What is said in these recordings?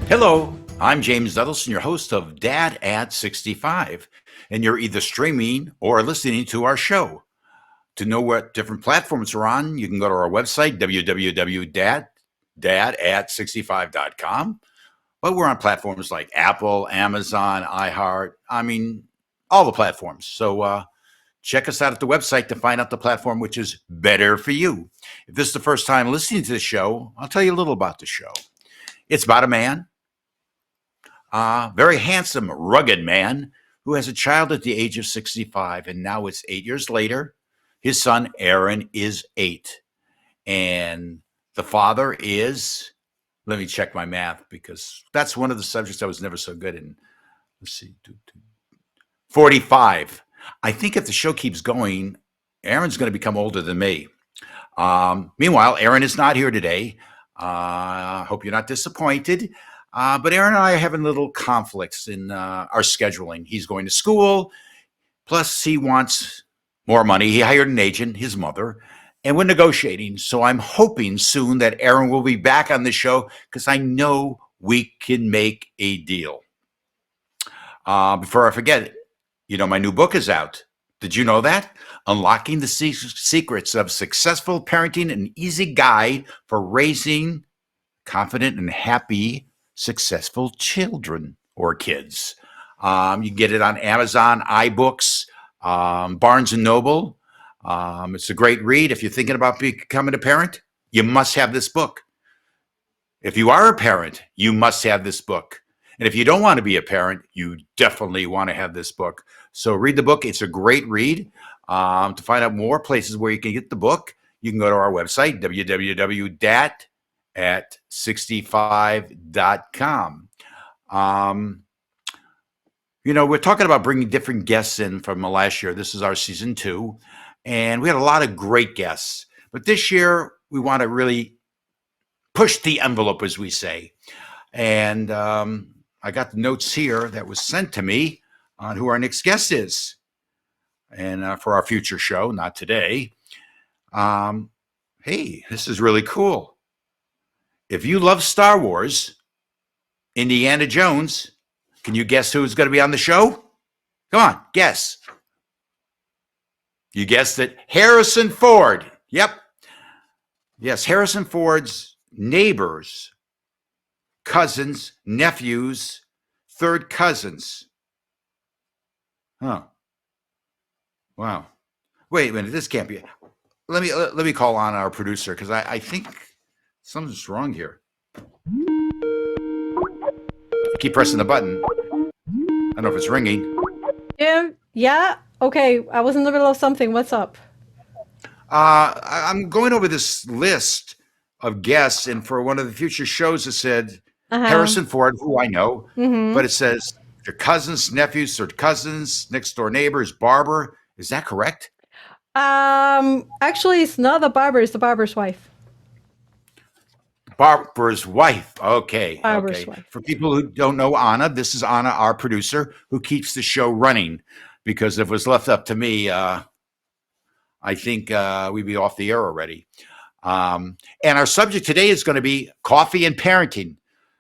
Hello, I'm James Dudelson, your host of Dad at 65, and you're either streaming or listening to our show. To know what different platforms we're on, you can go to our website, www.dadat65.com. But we're on platforms like Apple, Amazon, iHeart, all the platforms. So check us out at the website to find out the platform which is better for you. If this is the first time listening to the show, I'll tell you a little about the show. It's about a man, very handsome, rugged man who has a child at the age of 65. And now it's 8 years later. His son, Aaron, is 8. And the father is, let me check my math because that's one of the subjects I was never so good in. Let's see, 45. I think if the show keeps going, Aaron's going to become older than me. Meanwhile, Aaron is not here today. I hope you're not disappointed. But Aaron and I are having little conflicts in our scheduling. He's going to school, plus he wants more money. He hired an agent, his mother, and we're negotiating. So I'm hoping soon that Aaron will be back on the show because I know we can make a deal. Before I forget, my new book is out. Did you know that? Unlocking the Secrets of Successful Parenting, an easy guide for raising confident and happy, successful children or kids. You can get it on Amazon, iBooks, Barnes and Noble. It's a great read. If you're thinking about becoming a parent, you must have this book. If you are a parent, you must have this book. And if you don't want to be a parent, you definitely want to have this book. So read the book. It's a great read. To find out more places where you can get the book, you can go to our website, www.dat65.com. We're talking about bringing different guests in from last year. This is our season 2, and we had a lot of great guests. But this year, we want to really push the envelope, as we say. And I got the notes here that was sent to me on who our next guest is. And for our future show, not today. Hey, this is really cool. If you love Star Wars, Indiana Jones, can you guess who's going to be on the show? Come on, guess. You guessed it. Harrison Ford. Yep. Yes, Harrison Ford's neighbors, cousins, nephews, third cousins. Huh. Wow. Wait a minute. This can't be. Let me call on our producer because I think something's wrong here. Keep pressing the button. I don't know if it's ringing. Yeah. Okay. I was in the middle of something. What's up? I'm going over this list of guests, and for one of the future shows, it said Harrison Ford, who I know, but it says your cousins, nephews, third cousins, next door neighbors, barber. Is that correct? Actually, it's not the barber. It's the barber's wife. Barber's wife. Okay. Barber's wife. For people who don't know Ana, this is Ana, our producer, who keeps the show running. Because if it was left up to me, I think we'd be off the air already. And our subject today is going to be coffee and parenting.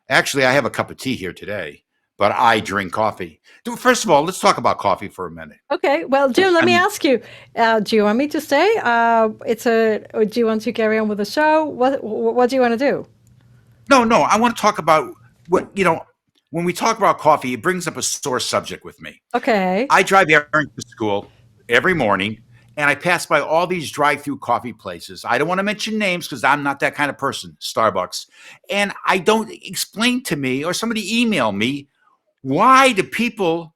Actually, I have a cup of tea here today, but I drink coffee. First of all, let's talk about coffee for a minute. Okay. Well, Jim, let me ask you: do you want me to stay? Or do you want to carry on with the show? What do you want to do? No. I want to talk about what when we talk about coffee, it brings up a sore subject with me. Okay. I drive Aaron to school every morning, and I pass by all these drive-through coffee places. I don't want to mention names because I'm not that kind of person, Starbucks. And I don't explain to me, or somebody email me, why do people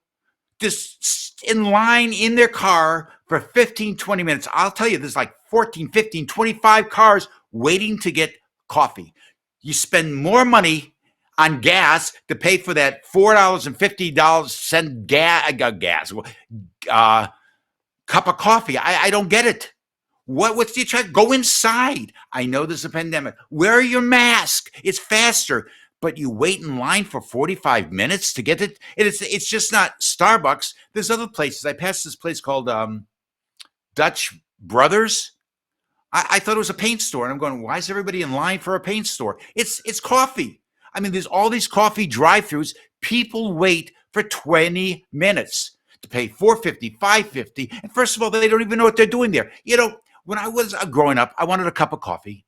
just in line in their car for 15, 20 minutes? I'll tell you, there's like 14, 15, 25 cars waiting to get coffee. You spend more money on gas to pay for that $4.50 cup of coffee. I don't get it. What's the attraction? Go inside. I know there's a pandemic. Wear your mask. It's faster. But you wait in line for 45 minutes to get it. It's just not Starbucks. There's other places. I passed this place called Dutch Brothers. I thought it was a paint store. And I'm going, why is everybody in line for a paint store? It's coffee. I mean, there's all these coffee drive-throughs. People wait for 20 minutes to pay 450, 550. And first of all, they don't even know what they're doing there. When I was growing up, I wanted a cup of coffee.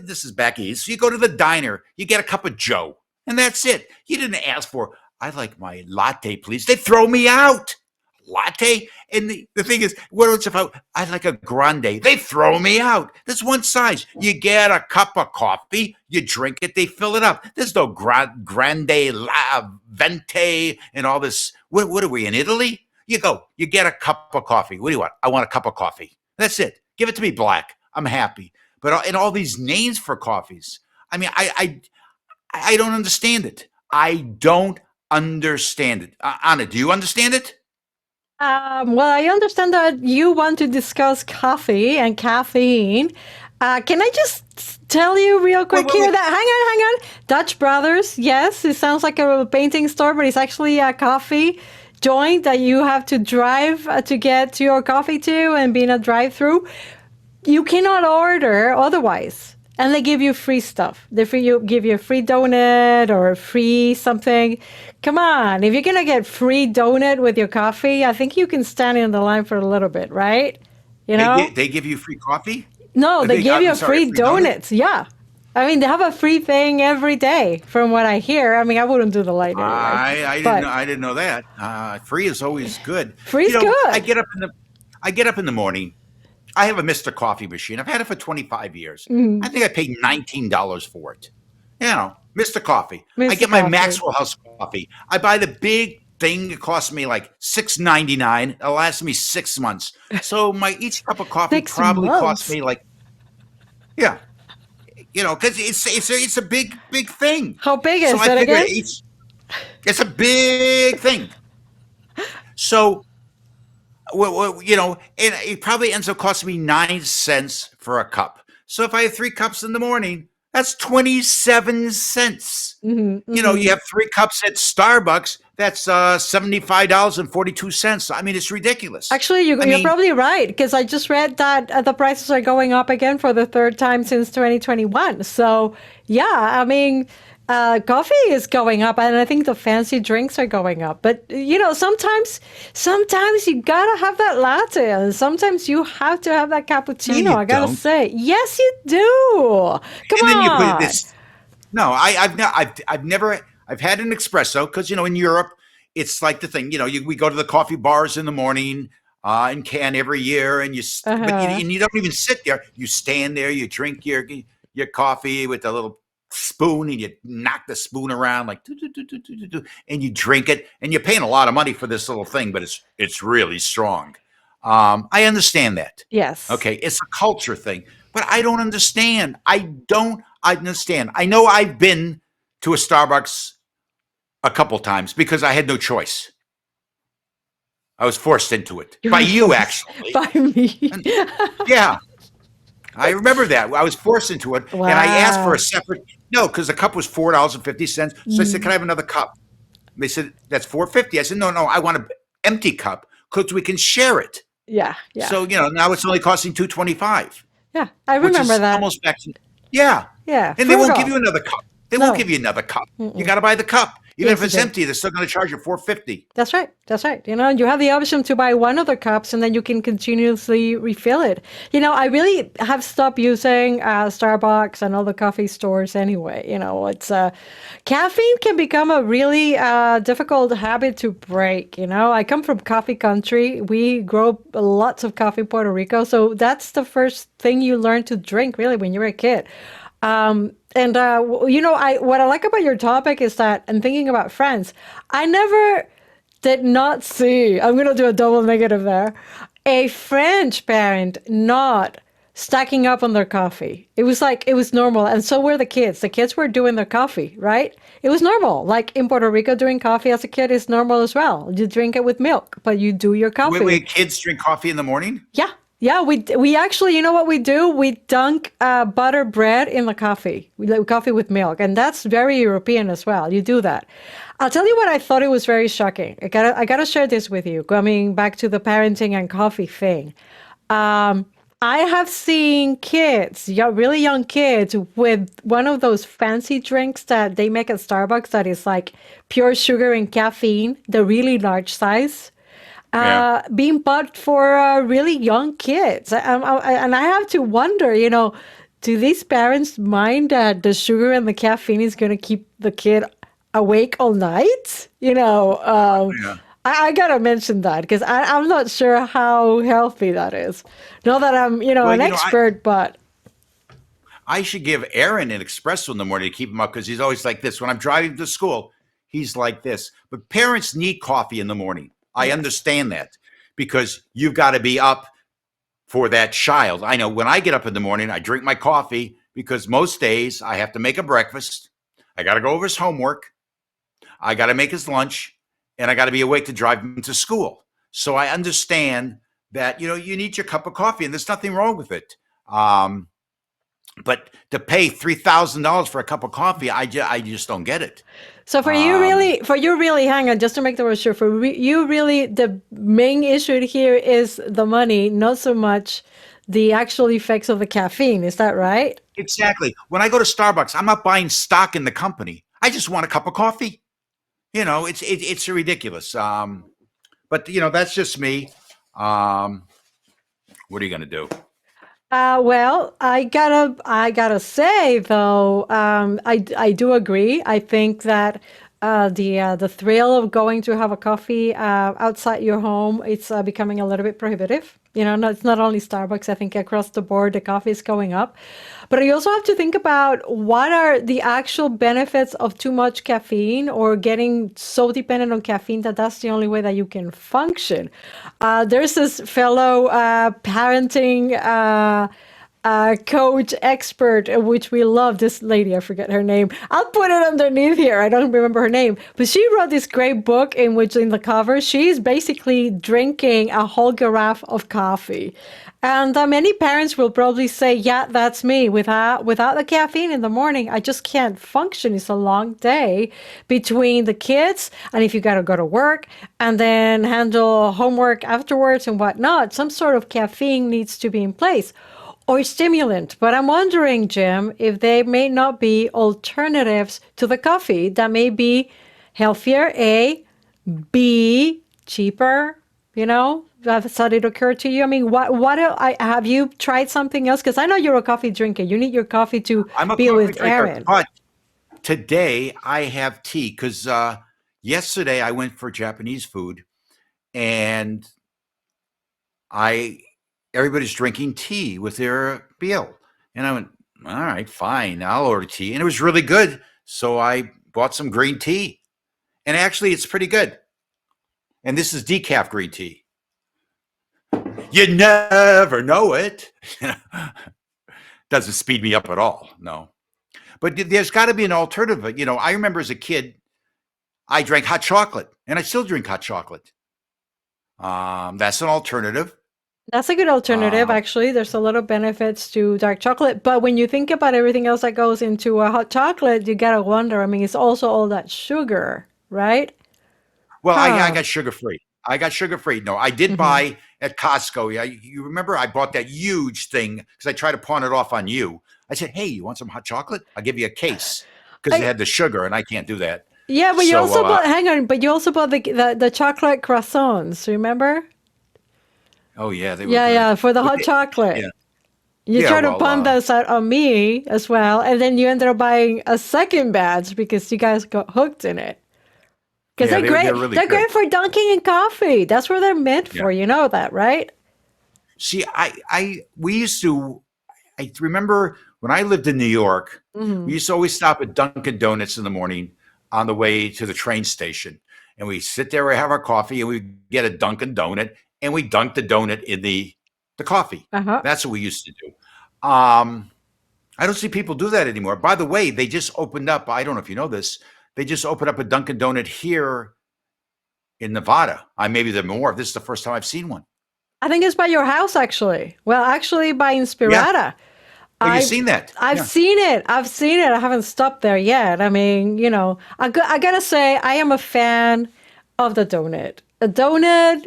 This is back east. So you go to the diner, you get a cup of Joe, and that's it. You didn't ask for, I like my latte, please. They throw me out. Latte? And the thing is, what if I like a grande? They throw me out. There's one size. You get a cup of coffee, you drink it, they fill it up. There's no grande, la, venti, and all this. What are we, in Italy? You go, you get a cup of coffee. What do you want? I want a cup of coffee. That's it. Give it to me black. I'm happy. But in all these names for coffees, I mean, I don't understand it. I don't understand it. Anna, do you understand it? Well, I understand that you want to discuss coffee and caffeine. Can I just tell you real Wait, quick wait, here wait. that, hang on. Dutch Brothers, yes, it sounds like a painting store, but it's actually a coffee joint that you have to drive to get to your coffee to and be in a drive through. You cannot order otherwise. And they give you free stuff. Give you a free donut or a free something. Come on, if you're gonna get free donut with your coffee, I think you can stand in the line for a little bit, right? You know? They give you free coffee? No, they give you I'm a sorry, a free free donut? donuts. Yeah. I mean, they have a free thing every day, from what I hear. I mean, I wouldn't do the line anyway, but I didn't know that. Free is always good. free's I good. get up in the morning. I have a Mr. Coffee machine. I've had it for 25 years. I Mhm. think I paid $19 for it. Mr. Coffee. I Mr. get my Coffee. Maxwell House coffee. I buy the big thing. It costs me like $6.99. It'll last me 6 months. So my each cup of coffee 6 probably costs months. me like, yeah, because it's a big thing. How big So is I it figured again? it's a big thing. So and it probably ends up costing me 9 cents for a cup. So if I have 3 cups in the morning, that's 27 cents. Hmm, You hmm. have 3 cups at Starbucks, that's $75.42. I mean, it's ridiculous. Actually, I you're mean, probably right because I just read that the prices are going up again for the third time since 2021. So, yeah, I mean, coffee is going up, and I think the fancy drinks are going up. But sometimes you gotta have that latte, and sometimes you have to have that no, cappuccino. you I gotta don't. say, yes, you do. Come And then you put on. this. No, I've never. I've had an espresso because in Europe it's like the thing. We go to the coffee bars in the morning in Cannes every year, and Uh-huh. you don't even sit there. You stand there, you drink your coffee with a little spoon, and you knock the spoon around like do, do, do, do, do, do, do, and you drink it, and you're paying a lot of money for this little thing, but it's really strong. I understand that. Yes. Okay, it's a culture thing, but I don't understand. I don't understand. I know I've been to a Starbucks a couple times because I had no choice. I was forced into it You by were you, forced actually. by me. And yeah, I remember that. I was forced into it, and I asked for a Wow. separate no because the cup was $4.50. So I said, "Can I Mm. have another cup?" They said, "That's 4.50." I said, "No, no, I want an empty cup because we can share it." Yeah, yeah, So now it's only costing 2.25, yeah. I which remember is that. almost back to yeah. Yeah, And they won't give frugal. you another cup. They won't No. give you another cup. You Mm-mm. got to buy the cup, even if Yes, you it's do. empty. They're still going to charge you 4.50. That's right. That's right. You have the option to buy one of the cups and then you can continuously refill it. I really have stopped using Starbucks and all the coffee stores anyway. It's caffeine can become a really difficult habit to break. I come from coffee country. We grow lots of coffee in Puerto Rico. So that's the first thing you learn to drink really when you're a kid. And I what I like about your topic is that, and thinking about friends, I never did not see. I'm gonna do a double negative there. A French parent not stacking up on their coffee. It was like it was normal, and so were the kids. The kids were doing their coffee, right? It was normal. Like in Puerto Rico, doing coffee as a kid is normal as well. You drink it with milk, but you do your coffee. Wait, kids drink coffee in the morning? Yeah, yeah. We actually, you know what we do? We dunk butter bread in the coffee. We like coffee with milk, and that's very European as well. You do that. I'll tell you what I thought it was very shocking. I gotta share this with you. Coming back to the parenting and coffee thing. I have seen kids, really young kids, with one of those fancy drinks that they make at Starbucks that is like pure sugar and caffeine, the really large size, Yeah. being bought for really young kids. And I have to wonder, do these parents mind that the sugar and the caffeine is going to keep the kid awake all night? Yeah. I gotta mention that because I'm not sure how healthy that is. Not that I'm, Well, an expert, but I should give Aaron an espresso in the morning to keep him up because he's always like this. When I'm driving to school, he's like this. But parents need coffee in the morning. I yes. understand that because you've got to be up for that child. I know when I get up in the morning, I drink my coffee because most days I have to make a breakfast. I got to go over his homework. I got to make his lunch, and I got to be awake to drive him to school. So I understand that you need your cup of coffee, and there's nothing wrong with it. But to pay $3,000 for a cup of coffee, I just don't get it. So Um, for you really, hang on, just to make the word sure, you really, the main issue here is the money, not so much the actual effects of the caffeine. Is that right? exactly. When I go to Starbucks, I'm not buying stock in the company. I just want a cup of coffee. It's ridiculous. But that's just me. Um, what are you going to do? Well, I gotta say though, I do agree. I think that the thrill of going to have a coffee outside your home, it's becoming a little bit prohibitive. No, it's not only Starbucks. I think across the board the coffee is going up, but you also have to think about what are the actual benefits of too much caffeine or getting so dependent on caffeine that that's the only way that you can function. There's this fellow parenting coach expert, which we love. This lady, I forget her name. I'll put it underneath here. I don't remember her name, but she wrote this great book in which, in the cover, she's basically drinking a whole carafe of coffee. And many parents will probably say, "Yeah, that's me. Without the caffeine in the morning, I just can't function. It's a long day between the kids, and if you got to go to work and then handle homework afterwards and whatnot, some sort of caffeine needs to be in place." Or stimulant. But I'm wondering, Jim, if there may not be alternatives to the coffee that may be healthier, A, B, cheaper, Has it occurred to you? I mean, have you tried something else? Because I know you're a coffee drinker. You need your coffee to I'm a be coffee with drinker, Aaron. but today I have tea because yesterday I went for Japanese food and I everybody's drinking tea with their meal. And I went, all right, fine, I'll order tea. And it was really good. So I bought some green tea. And actually, it's pretty good. And this is decaf green tea. You never know it. Doesn't speed me up at all. No. But there's got to be an alternative. I remember as a kid, I drank hot chocolate and I still drink hot chocolate. That's an alternative. That's a good alternative, Um, actually. There's a lot of benefits to dark chocolate. But when you think about everything else that goes into a hot chocolate, you gotta wonder. I mean, it's also all that sugar, right? Well, I Huh. got sugar free. I got sugar free. No, I did Hmm. buy at Costco. Yeah, you remember I bought that huge thing because I tried to pawn it off on you. I said, "Hey, you want some hot chocolate? I'll give you a case because it I, had the sugar, and I can't do that." yeah, but you So, also bought, hang on, but you also bought the chocolate croissants, remember? oh yeah, they were Yeah, good. yeah, for the But hot they, yeah, chocolate. You yeah. tried to Well, pawn those out on me as well, and then you ended up buying a second batch because you guys got hooked in it. Because yeah, they're great. they're really They're good. great for dunking in coffee. That's what they're meant Yeah. for. You know that, right? See, we used to. I remember when I lived in New York, we Hmm. used to always stop at Dunkin' Donuts in the morning on the way to the train station. And we sit there, we have our coffee, and we get a Dunkin' Donut, and we dunk the donut in the coffee. Uh-huh. That's what we used to do. Um, I don't see people do that anymore. By the way, they just opened up, I don't know if you know this, they just opened up a Dunkin' Donut here in Nevada. Maybe there are more. This is the first time I've seen one. I think it's by your house, actually. Well, actually, by Yeah. Inspirata. Oh, you've I've seen that? I've Yeah. seen it. I've seen it. I haven't stopped there yet. I mean, I gotta say, I am a fan of the donut. A donut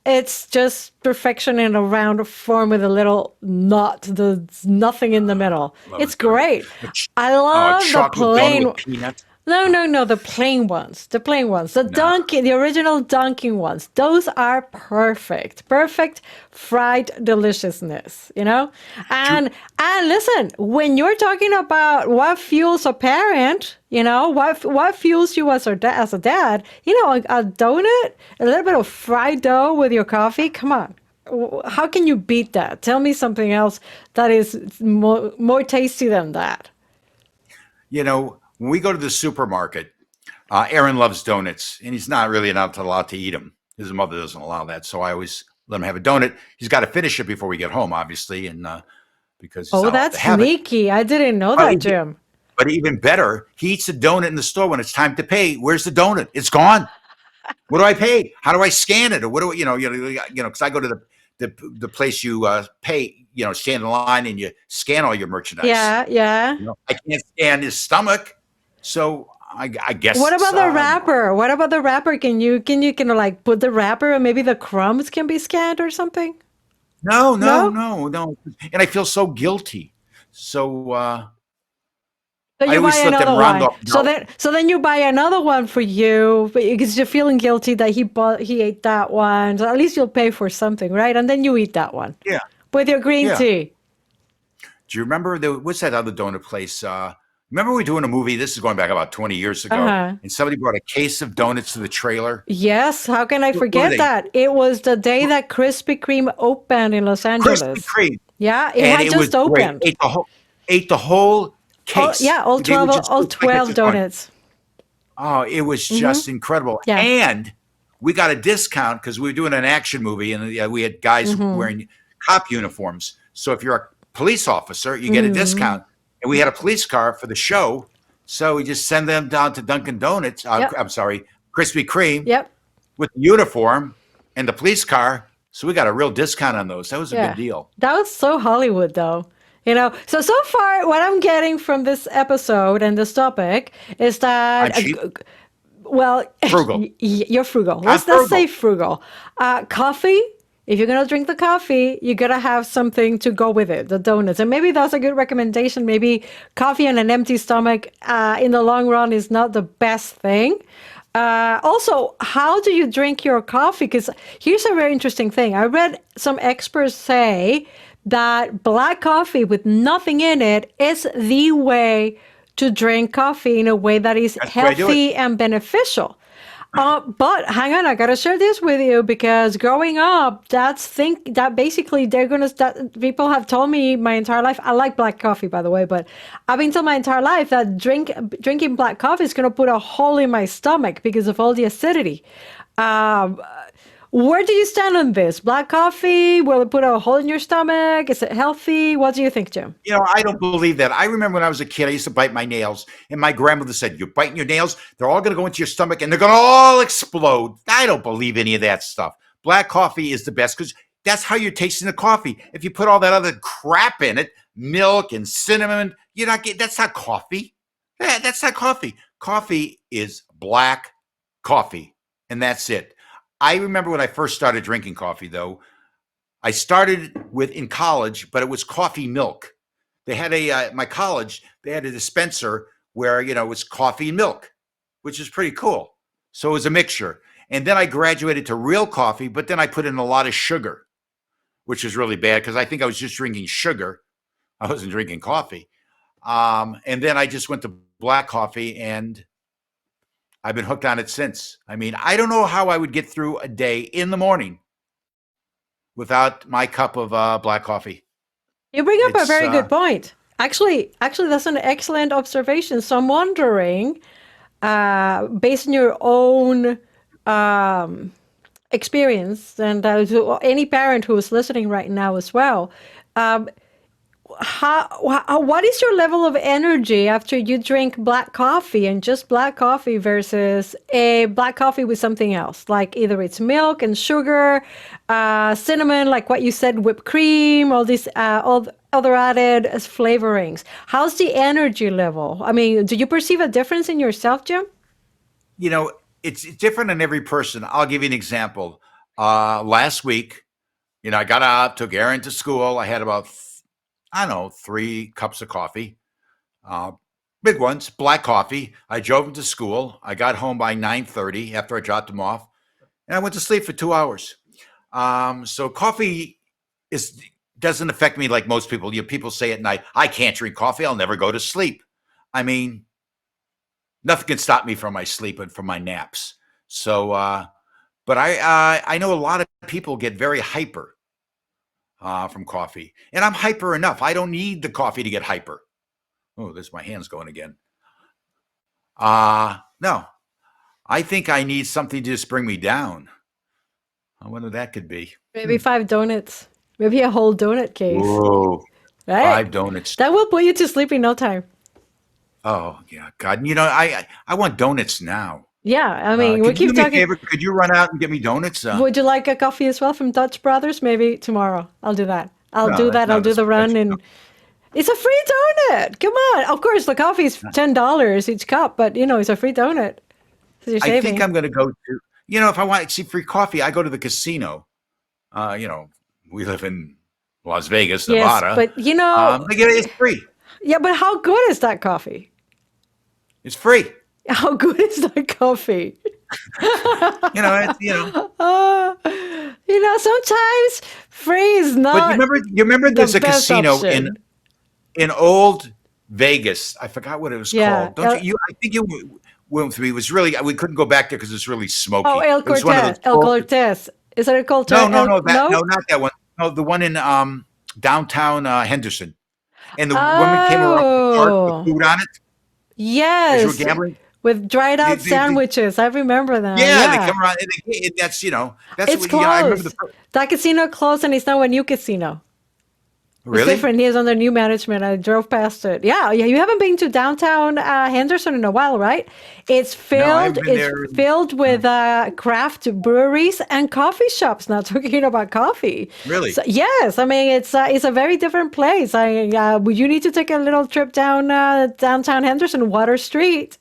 It's just perfection in a round form with a little nut. There's nothing in the middle. Love It's a donut. great. A, ch- I a love the chocolate donut plain. with peanuts. No, Oh, no, no, the plain ones. The plain ones. The no. Dunkin', the original Dunkin' ones. Those are perfect. Perfect fried deliciousness, you know? Do, And listen, when you're talking about what fuels a parent, you know, what fuels you as a dad, you know, a donut, a little bit of fried dough with your coffee, come on. How can you beat that? Tell me something else that is more tasty than that. when we go to the supermarket, Aaron loves donuts, and he's not really not allowed to eat them. His mother doesn't allow that, so I always let him have a donut. He's got to finish it before we get home, obviously, and because he's Oh, not allowed that's to have it. sneaky. I didn't know But, that, Jim. but even better, he eats a donut in the store when it's time to pay. Where's the donut? It's gone. What do I pay? How do I scan it? Or what do because I go to the place you pay, stand in line and you scan all your merchandise. Yeah, yeah. I can't scan his stomach, so I What guess about the wrapper? What about the wrapper? Can you kind of like put the wrapper and maybe the crumbs can be scanned or something? no, no, No? no, no, and I feel so guilty. So So I you buy always let them another round one. off. So then you buy another one for you because you're feeling guilty that he ate that one. So at least you'll pay for something, right? And then you eat that one Yeah, with your green yeah. tea. Do you remember what's that other donut place? Remember we were doing a movie? This is going back about 20 years ago, Uh-huh. and somebody brought a case of donuts to the trailer. Yes, how can I What were forget they? that? It was the day that Krispy Kreme opened in Los Krispy Angeles. Kreme, Yeah, it and had it was just great. opened. Ate the whole Oh, case. yeah, all They 12, would just all it's like it's 12 just going. donuts. Oh, it was Mm-hmm. just incredible. Yeah. And we got a discount because we were doing an action movie and we had guys Mm-hmm. wearing cop uniforms. So if you're a police officer, you get a Mm-hmm. discount. And we had a police car for the show. So we just send them down to Dunkin' Donuts. Yep. I'm sorry, Krispy Kreme Yep. with the uniform and the police car. So we got a real discount on those. That was a good Yeah. deal. That was so Hollywood, though. So far, what I'm getting from this episode and this topic is I'm that, cheap, well, frugal. you're frugal. I'm Let's say frugal. frugal. Coffee. If you're gonna drink the coffee, you gotta have something to go with it, the donuts, and maybe that's a good recommendation. Maybe coffee on an empty stomach, in the long run, is not the best thing. Also, how do you drink your coffee? Because here's a very interesting thing. I read some experts say that black coffee with nothing in it is the way to drink coffee in a way that is That's the way I do it. healthy and beneficial. But hang on, I gotta share this with you because growing up, that basically that people have told me my entire life. I like black coffee, by the way, but I've been told my entire life that drinking black coffee is gonna put a hole in my stomach because of all the acidity. Um, where do you stand on this? Black coffee, will it put a hole in your stomach? Is it healthy? What do you think, Jim? I don't believe that. I remember when I was a kid, I used to bite my nails, and my grandmother said, "You're biting your nails; they're all going to go into your stomach, and they're going to all explode." I don't believe any of that stuff. Black coffee is the best because that's how you're tasting the coffee. If you put all that other crap in it, milk and cinnamon, you're not getting. That's not coffee. That's not coffee. Coffee is black coffee, and that's it. I remember when I first started drinking coffee, though. I started with in college, but it was coffee milk. They had my college. They had a dispenser where it was coffee and milk, which is pretty cool. So it was a mixture. And then I graduated to real coffee, but then I put in a lot of sugar, which is really bad because I think I was just drinking sugar. I wasn't drinking coffee. And then I just went to black coffee, and I've been hooked on it since. I mean, I don't know how I would get through a day in the morning without my cup of black coffee. You bring up a It's very good point. Actually, that's an excellent observation. So I'm wondering, based on your own um, experience, and to any parent who is listening right now as well, um, what is your level of energy after you drink black coffee and just black coffee versus a black coffee with something else, like either it's milk and sugar, cinnamon, like what you said, whipped cream, all these all other added as flavorings. How's the energy level? I mean, do you perceive a difference in yourself, Jim? you know, it's different in every person. I'll give you an example. Last week, I got up, took Aaron to school. I had about, I don't know, 3 cups of coffee, uh, big ones, black coffee. I drove him to school. I got home by 9:30 after I dropped him off, and I went to sleep for 2 hours. So coffee is doesn't affect me like most people. People say at night, I can't drink coffee. I'll never go to sleep. I mean, nothing can stop me from my sleep and from my naps. So, but I know a lot of people get very hyper from coffee, and I'm hyper enough. I don't need the coffee to get hyper. Oh, there's my hands going again. No, I think I need something to just bring me down. I wonder that could be. Maybe 5 donuts. Maybe a whole donut case. Whoa, Right? 5 donuts. That will put you to sleep in no time. Oh yeah, God. I want donuts now. Yeah, I mean, we Could you keep do me a talking. favor? Could you run out and get me donuts? Would you like a coffee as well from Dutch Brothers? Maybe tomorrow. I'll do that. I'll do that. I'll no, do the run, and it's a free donut. Come on. Of course, the coffee is $10 each cup, but it's a free donut. So you're I saving. think I'm going to go to. If I want to see free coffee, I go to the casino. We live in Las Vegas, Yes, Nevada. but It's free. yeah, but how good is that coffee? It's free. How good is that coffee? Sometimes free is But not you remember there's a best casino option. in old Vegas. I forgot what it was Yeah. called. Don't you? I think you went with me. It was really we couldn't go back there because it's really smoky. Oh, El It was one of Cortez. those El Cortez. Is that a Cortez? No, No? not that one. No, the one in downtown Henderson. And the women came around with carts with Oh, food on it as you were yes. gambling. With dried out sandwiches. I remember that. Yeah, they Yeah. come around. And that's It's what. Yeah, I remember closed. That casino closed and it's now a new casino. It's Really? different. He is under new management. I drove past it. Yeah, yeah. You haven't been to downtown Henderson in a while, right? It's No, I filled. haven't been It's there. filled with craft breweries and coffee shops. Not talking about coffee. Really? So, yes, I mean it's a very different place. You need to take a little trip down downtown Henderson, Water Street.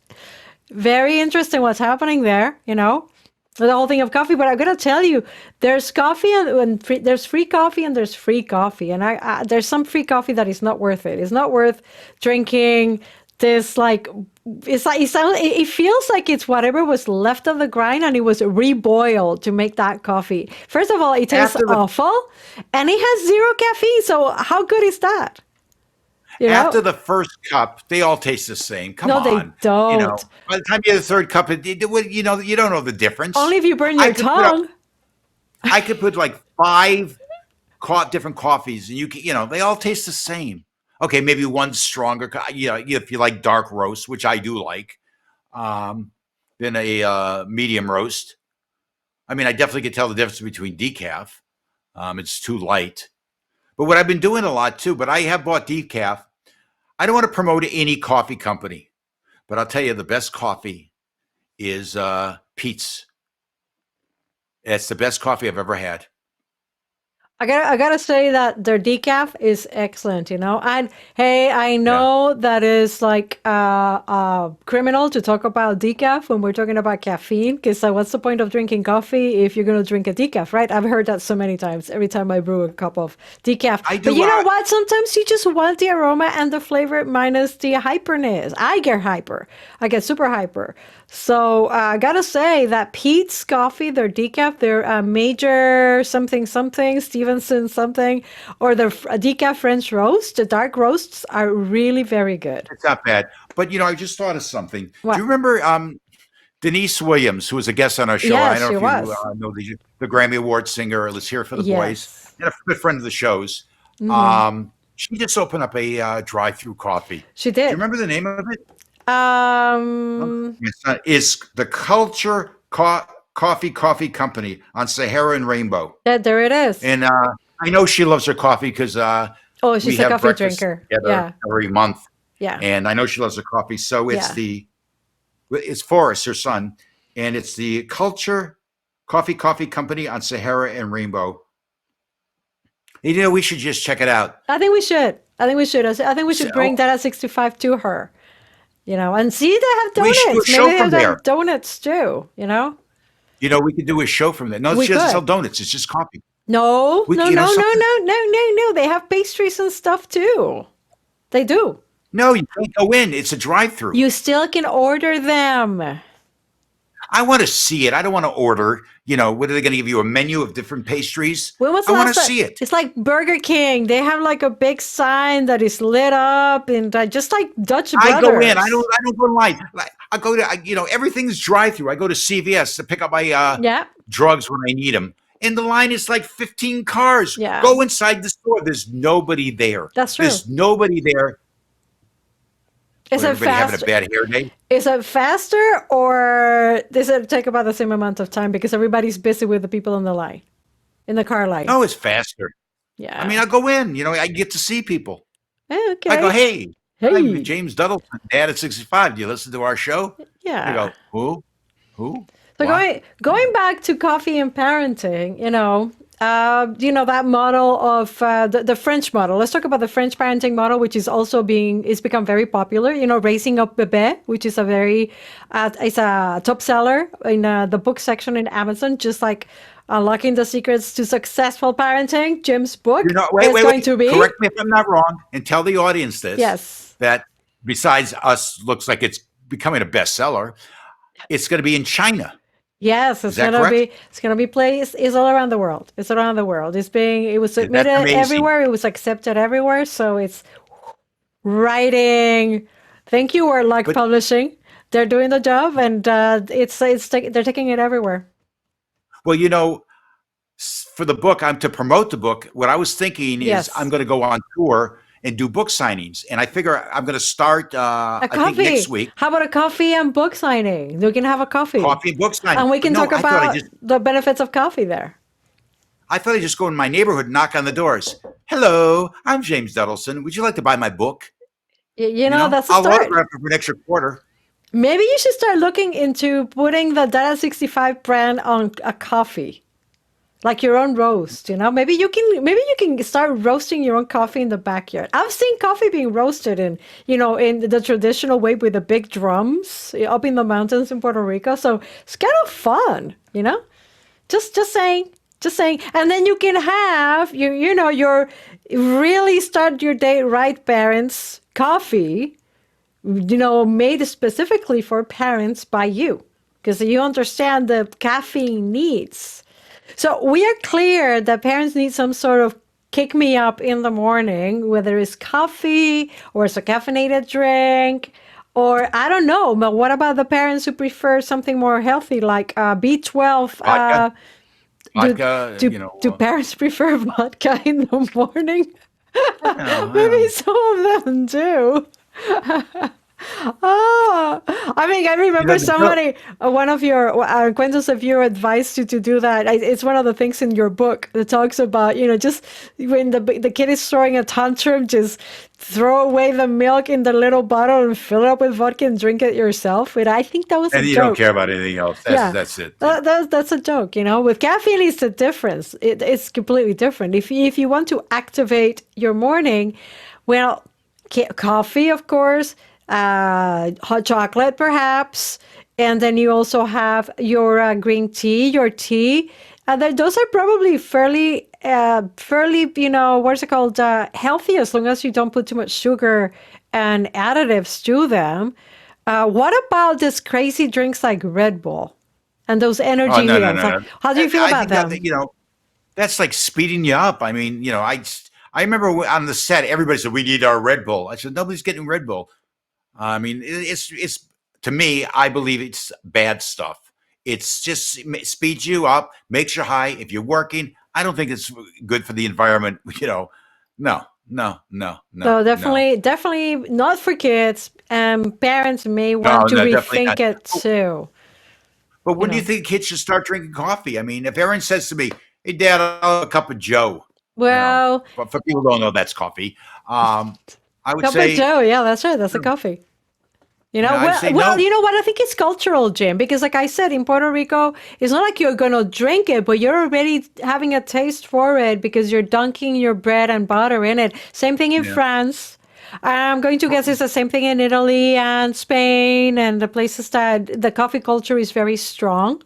Very interesting what's happening there. The whole thing of coffee. But I'm gonna tell you, there's coffee and there's free coffee and there's free coffee, and there's some free coffee that is not worth it. It's not worth drinking this it feels like it's whatever was left of the grind and it was reboiled to make that coffee. First of all, it tastes awful, and it has zero caffeine. So how good is that? After the first cup, they all taste the same. Come on. No, they don't. By the time you have the third cup, you don't know the difference. Only if you burn your tongue. I could put like 5 different coffees, and they all taste the same. Okay, maybe one's stronger. If you like dark roast, which I do like, than a medium roast. I mean, I definitely can tell the difference between decaf. It's too light. But what I've been doing a lot too, but I have bought decaf. I don't want to promote any coffee company, but I'll tell you the best coffee is Pete's. It's the best coffee I've ever had. I gotta say that their decaf is excellent, And hey, I know that is like criminal to talk about decaf when we're talking about caffeine, because what's the point of drinking coffee if you're gonna drink a decaf, right? I've heard that so many times. Every time I brew a cup of decaf, but you know what? Sometimes you just want the aroma and the flavor minus the hyperness. I get hyper. I get super hyper. So I gotta say that Pete's coffee, their decaf, their major something Stevenson something, or the decaf French roast, the dark roasts are really very good. It's not bad, but I just thought of something. What? Do you remember Denise Williams, who was a guest on our show? Yes, I don't know if was. you know the Grammy Award singer, Let's Hear It for the Boys, and a good friend of the show's. She just opened up a drive-through coffee. She Do did. you remember the name of it? It's the Culture Coffee Company on Sahara and Rainbow. There it is. And I know she loves her coffee because she's we a have coffee breakfast drinker. together every month. Yeah. And I know she loves her coffee. So it's Forrest, her son, and it's the Culture Coffee Company on Sahara and Rainbow. We should just check it out. I think we should. I think we should bring that at 65 to her. And see, they have donuts. Maybe they have donuts too. We could do a show from that. No, We she doesn't sell could. donuts. It's just coffee. No, We, no, you know, no, no, something. no, no, no, no. They have pastries and stuff too. They do. No, you can't go in. It's a drive-through. You still can order them. I want to see it. I don't want to order. What are they going to give you? A menu of different pastries? When was I the want last to time? see it. It's like Burger King. They have like a big sign that is lit up and just like Dutch I go in. I don't. Brothers. I don't go in line. Like, I go to. Everything's drive-through. I go to CVS to pick up my Yeah, drugs when I need them, and the line is like 15 cars. yeah, Go inside the store. There's nobody there. that's true. There's nobody there. Is Well, it everybody having a fast? bad hair day. Is it faster or does it take about the same amount of time because everybody's busy with the people in the line, in the car line? No, it's faster. I mean, Yeah. I go in. I get to see people. I go, Okay. hey, I'm Hey. James Dudelson, Dad at 65. Do you listen to our show? They Yeah. go, who? Who? So What? going back to coffee and parenting, that model of the French model. Let's talk about the French parenting model, which is become very popular. Raising up bébé, which is it's a top seller in the book section in Amazon, just like Unlocking the Secrets to Successful Parenting. Jim's book Wait, is wait, going wait. to be Correct me if I'm not wrong, and tell the audience this: yes, that besides us, looks like it's becoming a bestseller. It's going to be in China. yes, Is that correct? it's gonna be placed. It's all around the world. It's around the world. It was That's submitted amazing. everywhere. It was accepted everywhere. So it's writing. Thank you, Warlock But Publishing. They're doing the job, and they're taking it everywhere. well, for the book, I'm to promote the book. What I was thinking is I'm Yes, going to go on tour and do book signings, and I figure I'm going to start. a I think next coffee. week, How about a coffee and book signing? We can have a coffee, coffee and book signing. and we But can no, talk about the benefits of coffee there. I thought I'd just go in my neighborhood, and knock on the doors. Hello, I'm James Dudelson. Would you like to buy my book? That's a I'll start. autograph it for an extra quarter. Maybe you should start looking into putting the Data 65 brand on a coffee. Like your own roast, maybe you can start roasting your own coffee in the backyard. I've seen coffee being roasted in the traditional way with the big drums up in the mountains in Puerto Rico. So it's kind of fun. Just saying, just saying. And then you can have your really start your day right parents coffee, made specifically for parents by you because you understand the caffeine needs. So we are clear that parents need some sort of kick me up in the morning, whether it's coffee or it's a caffeinated drink, or I don't know. But what about the parents who prefer something more healthy, like B12? Vodka, Do vodka. do parents prefer vodka in the morning? Maybe Yeah, some of them do. Oh, I mean, I remember somebody, one of your acquaintance of you advised you to do that. It's one of the things in your book that talks about, just when the kid is throwing a tantrum, just throw away the milk in the little bottle and fill it up with vodka and drink it yourself. And I think that was a and you don't joke. care about anything else. Yeah, That's it. that's a joke. With caffeine, it's the difference. It's completely different. If you want to activate your morning, well, coffee, of course, hot chocolate, perhaps, and then you also have your green tea, your tea. Those are probably fairly, what's it called, healthy as long as you don't put too much sugar and additives to them. What about these crazy drinks like Red Bull and those Oh, energy no, no, heals? no, no. How do you feel I about think that them? that's like speeding you up. I mean, I remember on the set, everybody said we need our Red Bull. I said nobody's getting Red Bull. I mean, it's to me, I believe it's bad stuff. It's just speeds you up, makes you high. If you're working, I don't think it's good for the environment. No, no, no, no, So no, definitely not for kids. And parents may no, want to no, definitely rethink not. it too. But You when do you know. think kids should start drinking coffee? I mean, if Erin says to me, "Hey, Dad, I'll have a cup of Joe," Well, but for people who don't know that's coffee. I would cup of say, Joe. Yeah, that's right. That's a coffee. I'd Well, say well, no. you know what? I think it's cultural, Jim, because like I said, in Puerto Rico, it's not like you're gonna drink it, but you're already having a taste for it because you're dunking your bread and butter in it. Same thing in Yeah. France. I'm going to guess it's the same thing in Italy and Spain and the places that the coffee culture is very strong.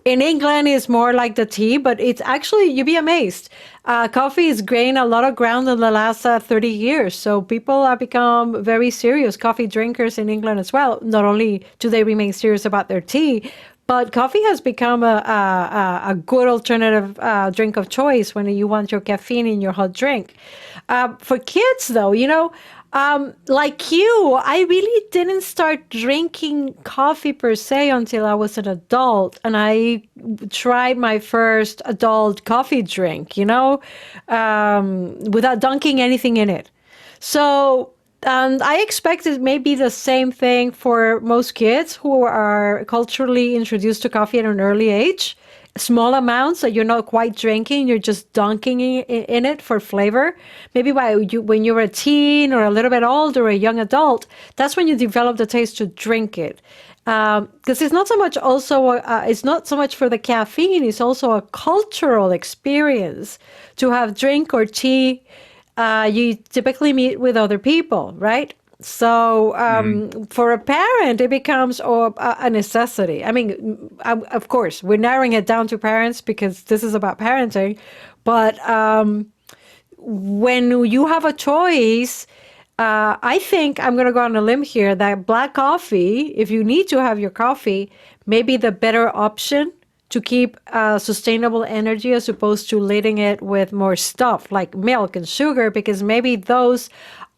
In England, it's more like the tea, but it's actually, you'd be amazed. Coffee is gained a lot of ground in the last 30 years. So people have become very serious coffee drinkers in England as well. Not only do they remain serious about their tea, but coffee has become a good alternative drink of choice when you want your caffeine in your hot drink. For kids, though, like you, I really didn't start drinking coffee per se until I was an adult, and I tried my first adult coffee drink, without dunking anything in it. So, and I expect it may be the same thing for most kids who are culturally introduced to coffee at an early age. Small amounts that you're not quite drinking, you're just dunking in it for flavor. Maybe when you're a teen or a little bit older, or a young adult, that's when you develop the taste to drink it. Because it's not so much it's not so much for the caffeine, it's also a cultural experience to have drink or tea. You typically meet with other people, right? So Mhm. for a parent, it becomes a necessity. I mean, of course, we're narrowing it down to parents because this is about parenting. But when you have a choice, I think I'm going to go on a limb here that black coffee, if you need to have your coffee, may be the better option to keep sustainable energy as opposed to leading it with more stuff like milk and sugar, because maybe those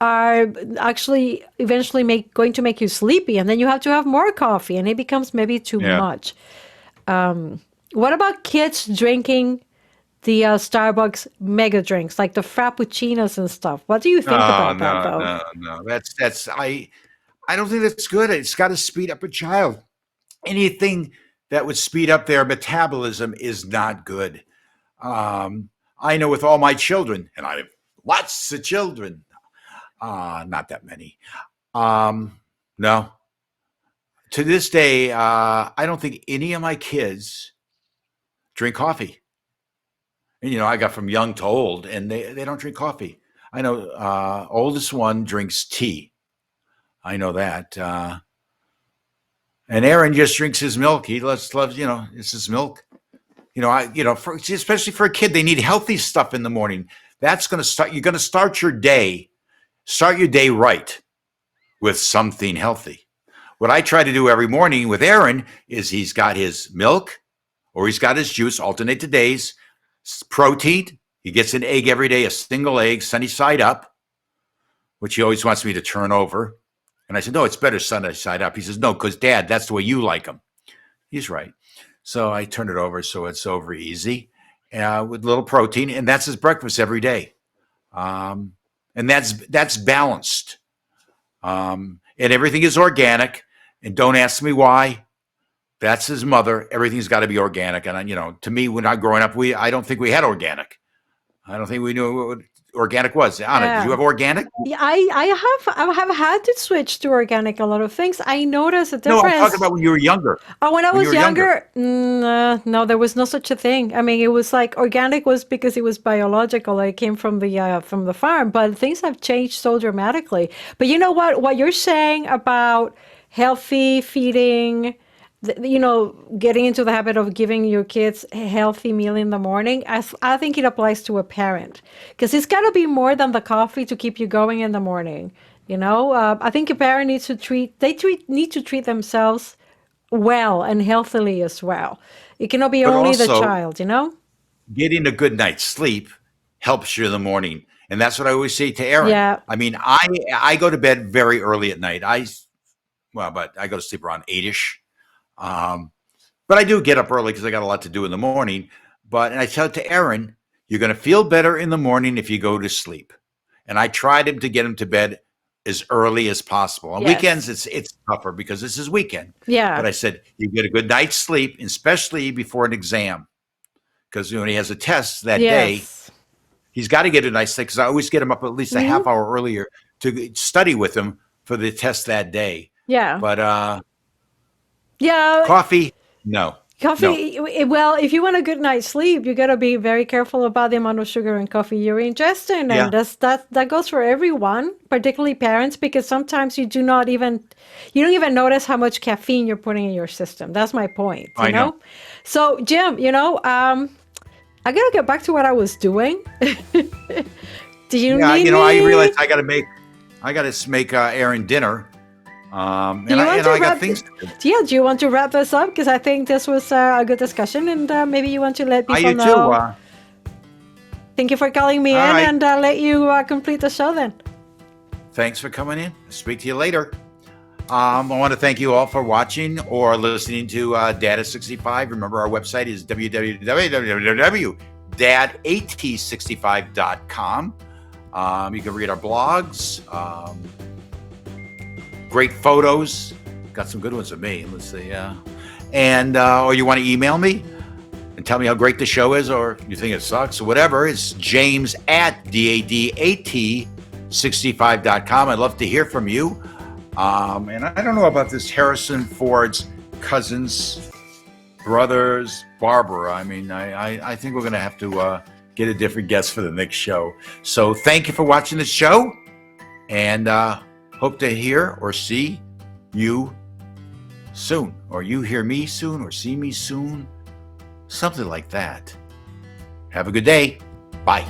are actually eventually going to make you sleepy, and then you have to have more coffee, and it becomes maybe too Yeah. much. What about kids drinking the Starbucks mega drinks, like the frappuccinos and stuff? What do you think No, about that, no, though? no, no. That's I don't think that's good. It's got to speed up a child. Anything that would speed up their metabolism is not good. I know with all my children, and I have lots of children, not that many. No, to this day, I don't think any of my kids drink coffee. And, I got from young to old, and they don't drink coffee. I know oldest one drinks tea. I know that. And Aaron just drinks his milk. He loves, it's his milk. Especially for a kid, they need healthy stuff in the morning. That's going to start. You're going to start your day right with something healthy. What I try to do every morning with Aaron is he's got his milk or he's got his juice, alternate the days, protein. He gets an egg every day, a single egg, sunny side up, which he always wants me to turn over. And I said, no, it's better sunny side up. He says, no, because Dad, that's the way you like them. He's right. So I turn it over so it's over easy with a little protein, and that's his breakfast every day. And that's balanced. And everything is organic. And don't ask me why. That's his mother. Everything's got to be organic. And to me, when I growing up, I don't think we had organic. I don't think we knew what organic was. Anna, did you Yeah. have organic? Yeah, I have had to switch to organic a lot of things. I noticed a No, I'm talking difference. about when you were younger. Oh, when I When you was were younger. younger, no, there was no such a thing. I mean, it was like organic was because it was biological. It came from the farm, but things have changed so dramatically. But you know what? What you're saying about healthy feeding, getting into the habit of giving your kids a healthy meal in the morning, I think it applies to a parent because it's got to be more than the coffee to keep you going in the morning. I think a parent needs to need to treat themselves well and healthily as well. It cannot be But only the also, child. getting a good night's sleep helps you in the morning. And that's what I always say to Aaron. Yeah. I mean, I go to bed very early at night. But I go to sleep around 8ish. Um, but I do get up early because I got a lot to do in the morning. And I tell it to Aaron, you're going to feel better in the morning if you go to sleep. And I tried him to get him to bed as early as possible. On weekends, Yes. it's tougher because this is weekend. Yeah. But I said, you get a good night's sleep, especially before an exam. Because when he has a test that day, Yes. he's got to get a nice sleep. Because I always get him up at least a half Hmm. hour earlier to study with him for the test that day. Yeah. But Yeah. coffee, no. No, Coffee, well, if you want a good night's sleep, you got to be very careful about the amount of sugar and coffee you're ingesting, yeah, and that goes for everyone, particularly parents, because sometimes you don't even notice how much caffeine you're putting in your system. That's my point, you I know. know. So, Jim, I gotta get back to what I was doing. Do you Yeah, need I me? realized I got to make Aaron dinner. Do you want to I got wrap? things to do. Yeah, do you want to wrap this up? Because I think this was a good discussion, and maybe you want to let I people you too. know. Thank you for calling me All in, right. and let you complete the show then. Thanks for coming in. Speak to you later. I want to thank you all for watching or listening to Data 65. Remember, our website is www.dad65.com. You can read our blogs, great photos. Got some good ones of me. Let's see. And or you want to email me and tell me how great the show is, or you think it sucks, or whatever. It's James at DADAT65.com. I'd love to hear from you. And I don't know about this Harrison Ford's cousins, brothers, Barbara. I mean, I think we're going to have to get a different guest for the next show. So thank you for watching the show, and hope to hear or see you soon, or you hear me soon, or see me soon, something like that. Have a good day. Bye.